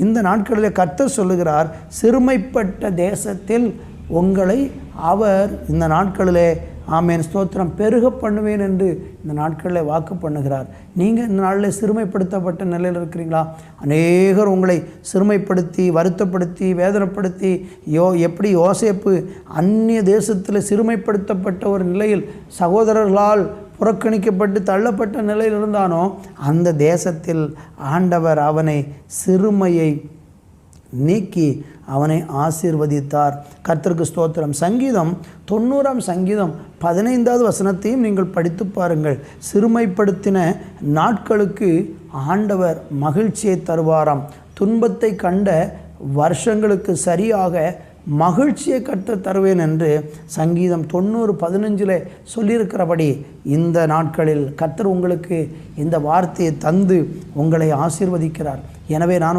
இந்த நாட்களில் கர்த்தர் சொல்லுகிறார், சிறுமைப்பட்ட தேசத்தில் உங்களை அவர் இந்த நாட்களிலே ஆமேன் ஸ்தோத்திரம் பெருக பண்ணுவேன் என்று இந்த நாட்களில் வாக்கு பண்ணுகிறார். நீங்கள் இந்த நாளில் சிறுமைப்படுத்தப்பட்ட நிலையில் இருக்கிறீங்களா? அநேகர் உங்களை சிறுமைப்படுத்தி வருத்தப்படுத்தி வேதனைப்படுத்தி எப்படி யோசேப்பு அந்நிய தேசத்தில் சிறுமைப்படுத்தப்பட்ட ஒரு நிலையில் சகோதரர்களால் புறக்கணிக்கப்பட்டு தள்ளப்பட்ட நிலையில் இருந்தானோ, அந்த தேசத்தில் ஆண்டவர் அவனை சிறுமையை நீக்கி அவனை ஆசீர்வதித்தார். கர்த்தருக்கு ஸ்தோத்திரம். சங்கீதம் 90ஆம் சங்கீதம் 15வது வசனத்தையும் நீங்கள் படித்து பாருங்கள். சிறுமைப்படுத்தின நாட்களுக்கு ஆண்டவர் மகிழ்ச்சியை தருவாராம். துன்பத்தை கண்ட வருஷங்களுக்கு சரியாக மகிழ்ச்சியை கட்ட தருவேன் என்று சங்கீதம் 90:15 சொல்லியிருக்கிறபடி இந்த நாட்களில் கர்த்தர் உங்களுக்கு இந்த வார்த்தையை தந்து உங்களை ஆசீர்வதிக்கிறார். எனவே நான்